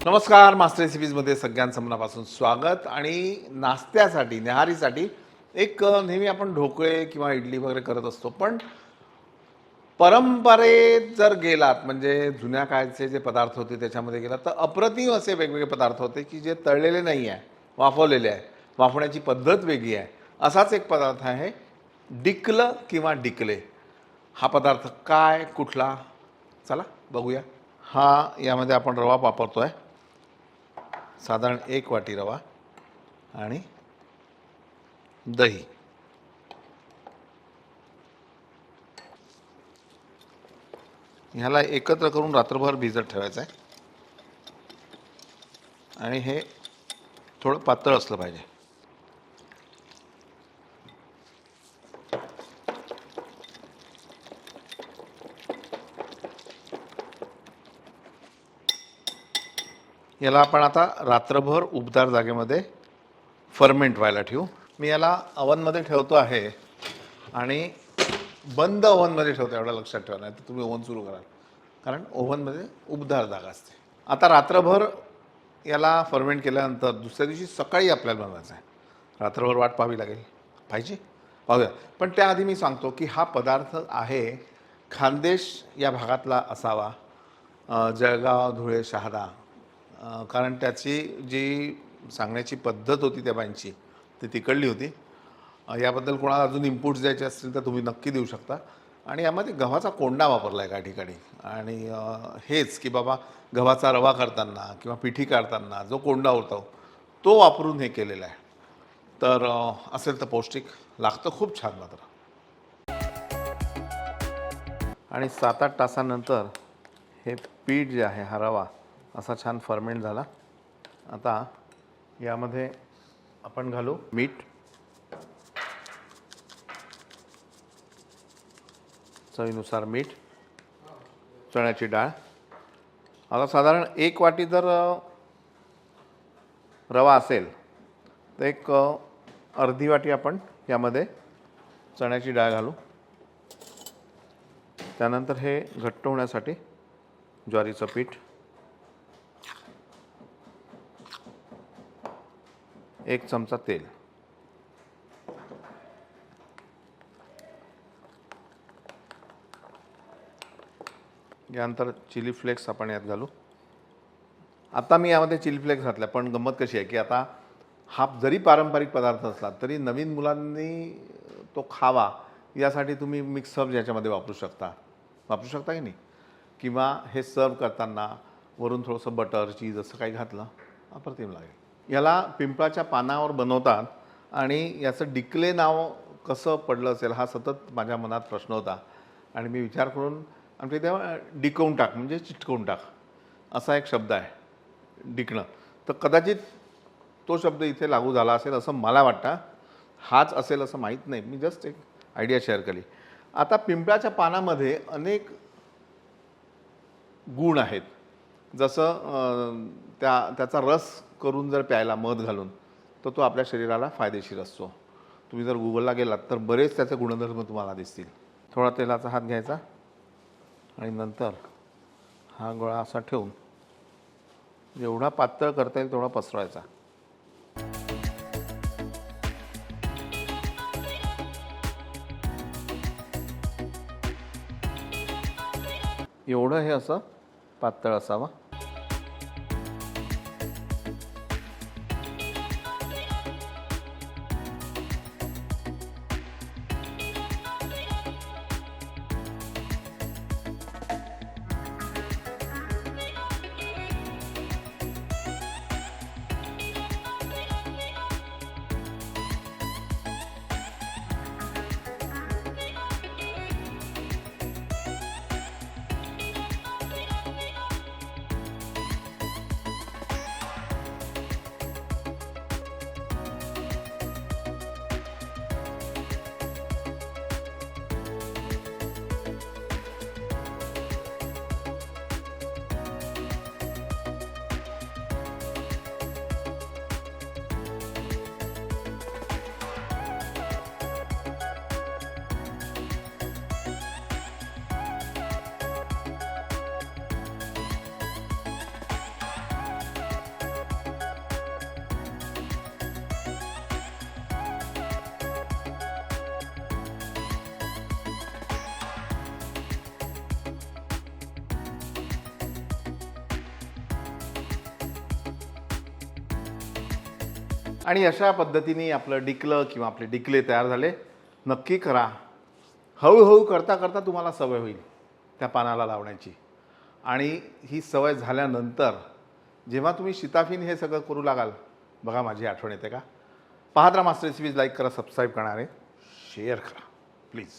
नमस्कार, मास्टर रेसिपीजमध्ये सगळ्यांचं मनापासून स्वागत. आणि नाश्त्यासाठी न्याहारीसाठी एक नेहमी आपण ढोकळे किंवा इडली वगैरे करत असतो, पण परंपरेत जर गेलात म्हणजे जुन्या काळचे जे पदार्थ होते त्याच्यामध्ये गेलात तर अप्रतिम असे वेगवेगळे पदार्थ होते की जे तळलेले नाही आहे, वाफवलेले आहे. वाफवण्याची पद्धत वेगळी आहे. असाच एक पदार्थ आहे डिकलं किंवा डिकले. हा पदार्थ काय, कुठला, चला बघूया. हा यामध्ये आपण रवा वापरतो आहे, साधारण 1 वाटी रवा आणि दही. ह्याला एकत्र करून रात्रभर भिजत ठेवायचं आहे आणि हे थोडं पातळ असलं पाहिजे. याला आपण आता रात्रभर उबदार जागेमध्ये फर्मेंट व्हायला ठेवू. मी याला ओव्हनमध्ये ठेवतो आहे आणि बंद ओव्हनमध्ये ठेवतो, एवढं लक्षात ठेवा, नाही तर तुम्ही ओव्हन सुरू कराल, कारण ओव्हनमध्ये उबदार जागा असते. आता रात्रभर याला फर्मेंट केल्यानंतर दुसऱ्या दिवशी सकाळी आपल्याला बनवायचं आहे. रात्रभर वाट पाहावी लागेल, पाहूया. पण त्याआधी मी सांगतो की हा पदार्थ आहे खानदेश या भागातला असावा, जळगाव, धुळे, शहादा, कारण त्याची जी सांगण्याची पद्धत होती त्या बाईंची ती तिकडली होती. याबद्दल कोणाला अजून इनपुट्स द्यायचे असतील तर तुम्ही नक्की देऊ शकता. आणि यामध्ये गव्हाचा कोंडा वापरला आहे काही ठिकाणी. आणि हेच की बाबा गव्हाचा रवा करताना किंवा पिठी काढताना जो कोंडा होतो तो वापरून हे केलेलं आहे. तर असेल तर पौष्टिक लागतं, खूप छान मात्र. आणि 7-8 तासानंतर हे पीठ जे आहे, हा रवा असा छान फर्मेंट झाला. आता यामध्ये आपण घालू मीठ, चवीनुसार मीठ, चण्याची डाळ. आता साधारण 1 वाटी जर रवा असेल तर एक अर्धी वाटी आपण यामध्ये चण्याची डाळ घालू. त्यानंतर हे घट्ट होण्यासाठी ज्वारीचं पीठ, 1 चमचा तेल, यानंतर चिली फ्लेक्स आपण यात घालू. आता मी यामध्ये चिली फ्लेक्स घातल्या, पण गंमत कशी आहे की आता हा जरी पारंपरिक पदार्थ असला तरी नवीन मुलांनी तो खावा यासाठी तुम्ही मिक्सअप याच्यामध्ये वापरू शकता की नाही. किंवा हे सर्व करताना वरून थोडंसं बटर, चीज असं काही घातलं, अप्रतिम लागेल. याला पिंपळाच्या पानावर बनवतात आणि याचं डिकले नाव कसं पडलं असेल हा सतत माझ्या मनात प्रश्न होता. आणि मी विचार करून आमच्या इथे डिकवून टाक म्हणजे चिटकवून टाक असा एक शब्द आहे डिकणं, तर कदाचित तो शब्द इथे लागू झाला असेल असं मला वाटतं. हाच असेल असं माहीत नाही, मी जस्ट एक आयडिया शेअर केली. आता पिंपळाच्या पानामध्ये अनेक गुण आहेत. जसं त्याचा रस करून जर प्यायला मध घालून तर तो आपल्या शरीराला फायदेशीर असतो. तुम्ही जर गुगलला गेलात तर बरेच त्याचे गुणधर्म तुम्हाला दिसतील. थोडा तेलाचा हात घ्यायचा आणि नंतर हा गोळा असा ठेवून जेवढा पातळ करता येईल तेवढा पसरवायचा. एवढं हे असं पातळ असावं. आणि अशा पद्धतीने आपलं डिकलं किंवा आपले डिकले तयार झाले. नक्की करा. हळूहळू करता करता तुम्हाला सवय होईल त्या पानाला लावण्याची. आणि ही सवय झाल्यानंतर जेव्हा तुम्ही शिताफीने हे सगळं करू लागाल, बघा माझी आठवण येते का. पाहत राहा मास्टर रेसिपीज. लाईक करा, सबस्क्राईब करणारे शेअर करा प्लीज.